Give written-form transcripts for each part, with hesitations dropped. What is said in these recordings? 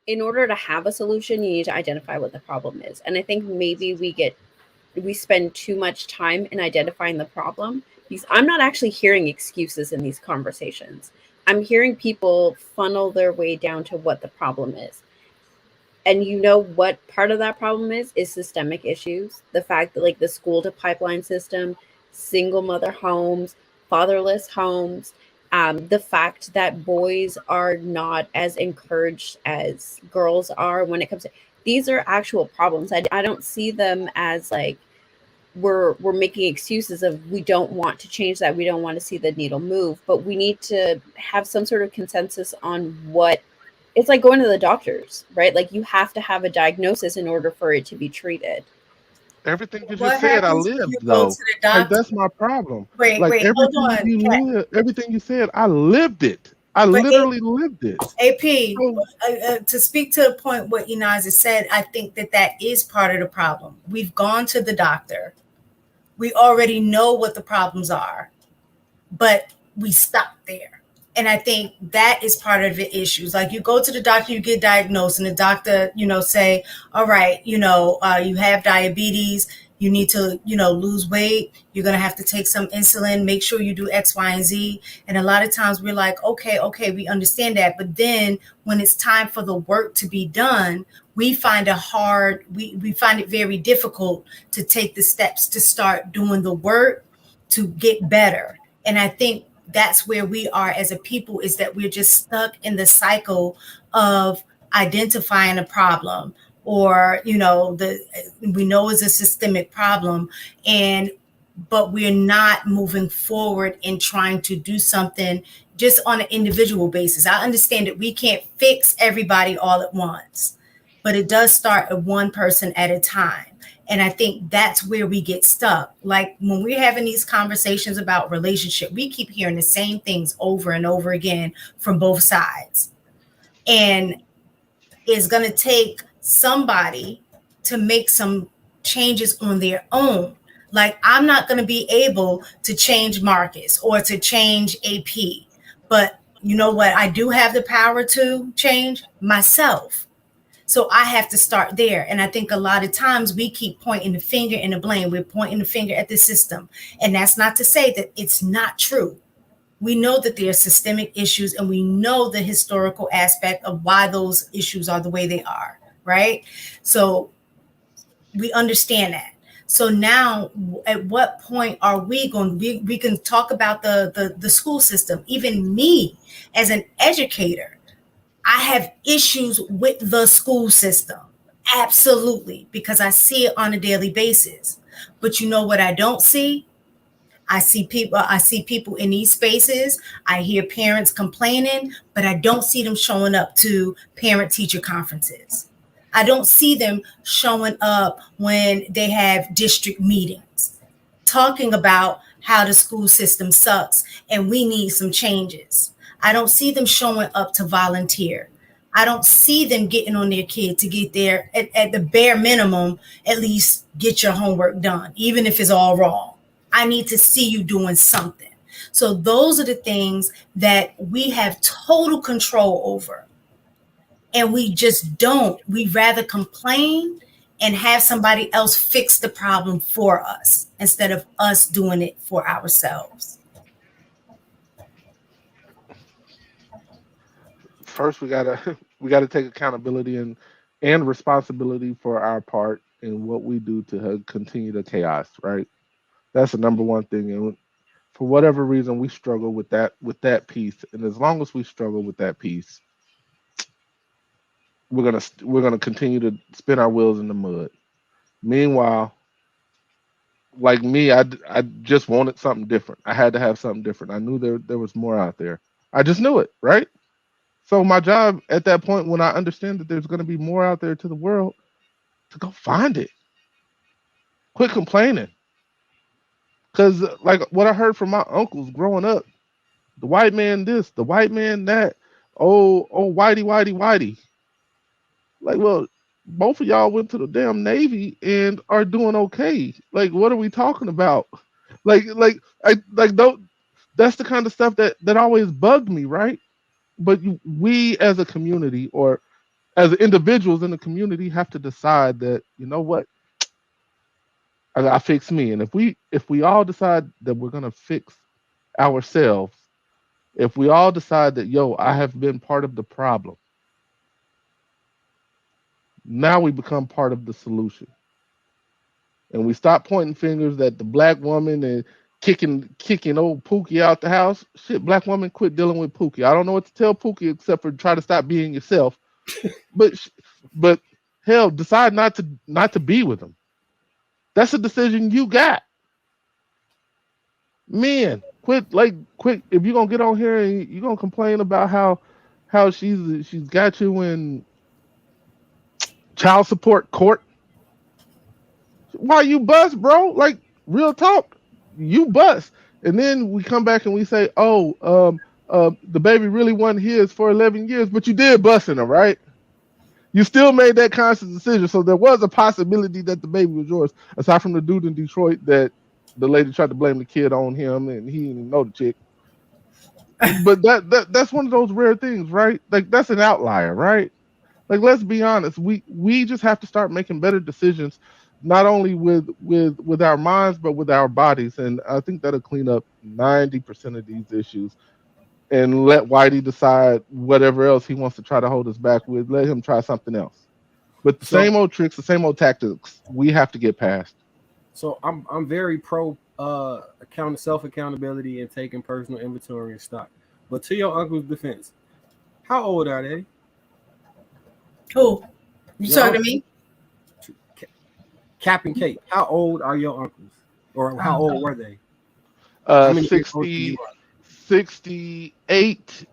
in order to have a solution, you need to identify what the problem is. And I think maybe we spend too much time in identifying the problem, because I'm not actually hearing excuses in these conversations. I'm hearing people funnel their way down to what the problem is. And you know what part of that problem is systemic issues. The fact that like the school to pipeline system, single mother homes, fatherless homes, the fact that boys are not as encouraged as girls are when it comes to these are actual problems. I don't see them as like we're making excuses of we don't want to change that, we don't want to see the needle move, but we need to have some sort of consensus on what it's like going to the doctors, right? Like you have to have a diagnosis in order for it to be treated. Everything you just What said, I happens when lived you go to though. the Like doctor? that's my problem. Wait, Like wait, hold everything on. you live, everything you said, I lived it. I But literally lived it. AP, So to speak to the point what Inaz has said, I think that that is part of the problem. We've gone to the doctor. We already know what the problems are, but we stop there. And I think that is part of the issues. Like you go to the doctor, you get diagnosed, and the doctor, say, all right, you have diabetes, you need to, lose weight, you're going to have to take some insulin, make sure you do X, Y, and Z. And a lot of times we're like, okay, we understand that. But then when it's time for the work to be done, we find we find it very difficult to take the steps to start doing the work to get better. And I think that's where we are as a people, is that we're just stuck in the cycle of identifying a problem, or we know it's a systemic problem, and but we're not moving forward in trying to do something just on an individual basis. I understand that we can't fix everybody all at once, but it does start at one person at a time. And I think that's where we get stuck. Like when we're having these conversations about relationship, we keep hearing the same things over and over again from both sides. And it's going to take somebody to make some changes on their own. Like I'm not going to be able to change Marcus or to change AP, but you know what? I do have the power to change myself. So I have to start there. And I think a lot of times we keep pointing the finger and the blame. We're pointing the finger at the system. And that's not to say that it's not true. We know that there are systemic issues, and we know the historical aspect of why those issues are the way they are, right? So we understand that. So now at what point are we can talk about the school system. Even me as an educator, I have issues with the school system. Absolutely, because I see it on a daily basis. But you know what I don't see? I see people in these spaces. I hear parents complaining, but I don't see them showing up to parent teacher conferences. I don't see them showing up when they have district meetings talking about how the school system sucks and we need some changes. I don't see them showing up to volunteer. I don't see them getting on their kid to get there at the bare minimum, at least get your homework done, even if it's all wrong. I need to see you doing something. So those are the things that we have total control over. And we just don't. We'd rather complain and have somebody else fix the problem for us instead of us doing it for ourselves. first we gotta we gotta take accountability and responsibility for our part in what we do to continue the chaos. Right. That's the number one thing. And for whatever reason, we struggle with that piece. And as long as we struggle with that piece, we're gonna continue to spin our wheels in the mud. Meanwhile, like me, I just wanted something different. I had to have something different. I knew there was more out there. I just knew it, right? So my job at that point, when I understand that there's going to be more out there to the world, to go find it. Quit complaining, because like what I heard from my uncles growing up, the white man this, the white man that. Oh, whitey, whitey, whitey. Like, well, both of y'all went to the damn Navy and are doing okay. Like, what are we talking about? I don't. That's the kind of stuff that always bugged me, right? But we as a community, or as individuals in the community, have to decide that, you know what, I gotta fix me. And if we all decide that we're gonna fix ourselves, if we all decide that, yo, I have been part of the problem, now we become part of the solution. And we stop pointing fingers at the black woman and kicking old Pookie out the house. Shit, black woman, quit dealing with Pookie. I don't know what to tell Pookie except for try to stop being yourself. But hell, decide not to be with him. That's a decision you got. Men, quit. If you're gonna get on here and you're gonna complain about how she's got you in child support court, why you bust, bro? Like, real talk, you bust. And then we come back and we say, the baby really wasn't his for 11 years, but you did bust in her, right? You still made that conscious decision. So there was a possibility that the baby was yours, aside from the dude in Detroit that the lady tried to blame the kid on him and he didn't know the chick. But that's one of those rare things, right? Like, that's an outlier, right? Like, let's be honest. We just have to start making better decisions, not only with our minds, but with our bodies. And I think that'll clean up 90% of these issues. And let Whitey decide whatever else he wants to try to hold us back with. Let him try something else. But the same old tricks, the same old tactics, we have to get past. So I'm very pro self accountability and taking personal inventory and stock. But to your uncle's defense, how old are they? Who? You talking to me? Cap and Kate. How old are your uncles? Or how old were they? 68.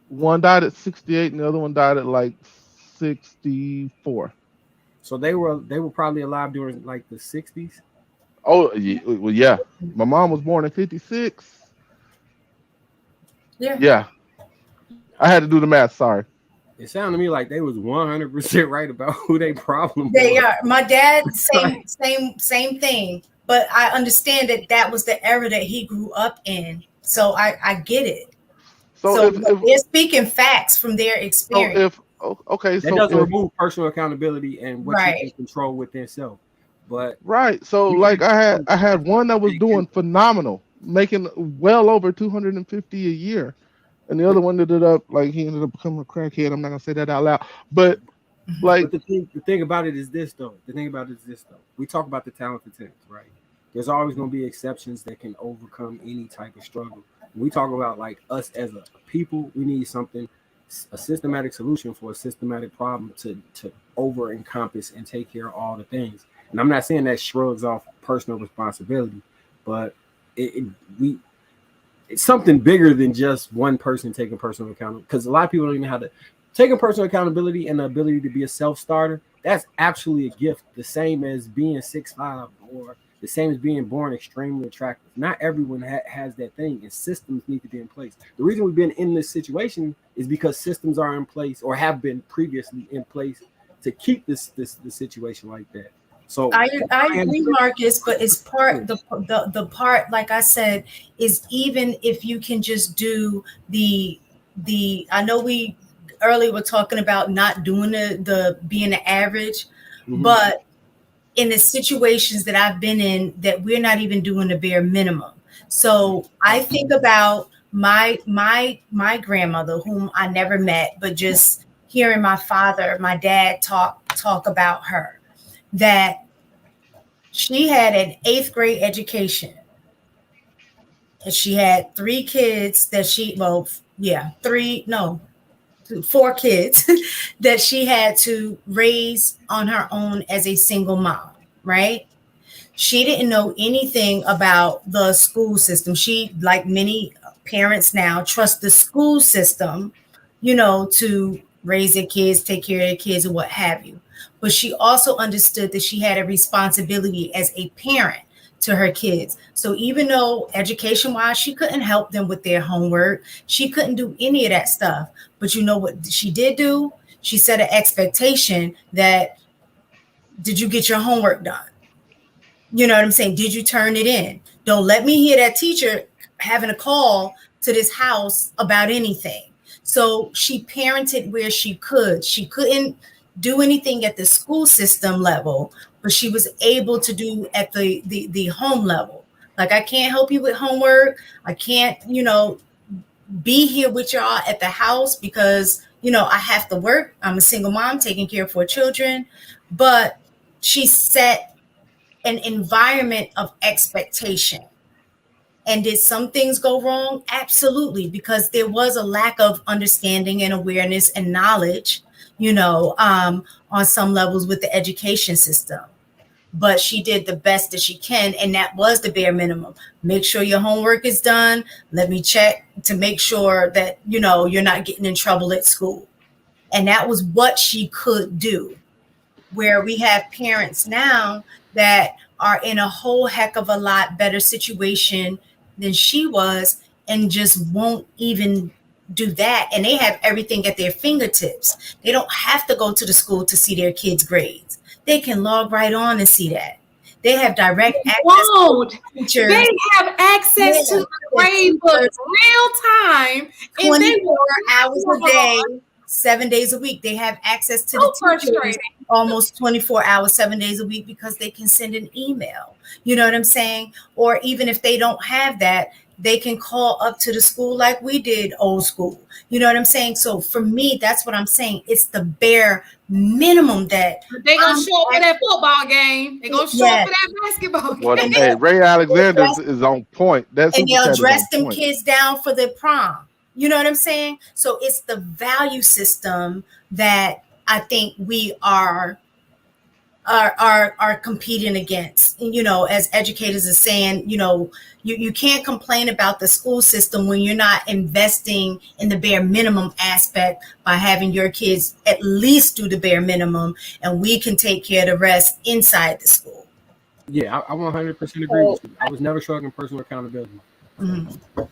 One died at 68, and the other one died at like 64. So they were probably alive during like the 60s. Oh, well, yeah. My mom was born in 56. Yeah. I had to do the math. Sorry. It sounded to me like they was 100% right about who they problem was. They are. My dad, same thing. But I understand that was the era that he grew up in. So I get it. So they're speaking facts from their experience. That doesn't remove personal accountability and what you can control within self. But so like I had one that was doing phenomenal, making well over 250 a year, and the other one ended up becoming a crackhead. I'm not gonna say that out loud, but the thing about it is this though. We talk about the talented tens, right? There's always going to be exceptions that can overcome any type of struggle. When we talk about like us as a people, we need a systematic solution for a systematic problem to over encompass and take care of all the things. And I'm not saying that shrugs off personal responsibility, but it's something bigger than just one person taking personal accountability. Because a lot of people don't even know how to take personal accountability and the ability to be a self-starter. That's actually a gift, the same as being 6'5" or the same as being born extremely attractive. Not everyone has that thing, and systems need to be in place. The reason we've been in this situation is because systems are in place or have been previously in place to keep this situation like that. So I agree, Marcus, but it's the part, like I said, is even if you can just do the I know we earlier were talking about not doing the being the average, but in the situations that I've been in, that we're not even doing the bare minimum. So I think about my grandmother, whom I never met, but just hearing my dad talk about her, that she had an 8th grade education. And she had 3 kids that 4 kids that she had to raise on her own as a single mom, right? She didn't know anything about the school system. She, like many parents now, trust the school system, to raise their kids, take care of their kids, and what have you. But she also understood that she had a responsibility as a parent to her kids. So even though education-wise, she couldn't help them with their homework, she couldn't do any of that stuff. But you know what she did do? She set an expectation that, did you get your homework done? You know what I'm saying? Did you turn it in? Don't let me hear that teacher having a call to this house about anything. So she parented where she could. She couldn't do anything at the school system level, but she was able to do at the home level. Like, I can't help you with homework. I can't, be here with y'all at the house because, I have to work. I'm a single mom taking care of 4 children. But she set an environment of expectation. And did some things go wrong? Absolutely, because there was a lack of understanding and awareness and knowledge, on some levels with the education system. But she did the best that she can, and that was the bare minimum. Make sure your homework is done. Let me check to make sure that, you're not getting in trouble at school. And that was what she could do. Where we have parents now that are in a whole heck of a lot better situation than she was, and just won't even do that. And they have everything at their fingertips. They don't have to go to the school to see their kids' grades. They can log right on and see that. They have direct access to teachers. They have access to the grade books real time. 24 hours a day, 7 days a week. They have access to the teachers almost 24 hours, 7 days a week, because they can send an email. You know what I'm saying? Or even if they don't have that, they can call up to the school like we did old school. You know what I'm saying? So for me, that's what I'm saying. It's the bare minimum that they're going to show up for that football game. They're going to show up for that basketball game. Well, hey, Ray Alexander is on point. And they'll dress them kids down for the prom. You know what I'm saying? So it's the value system that I think we are competing against. As educators are saying, you can't complain about the school system when you're not investing in the bare minimum aspect by having your kids at least do the bare minimum, and we can take care of the rest inside the school. Yeah, I 100% agree with you. I was never showing personal accountability. Mm-hmm.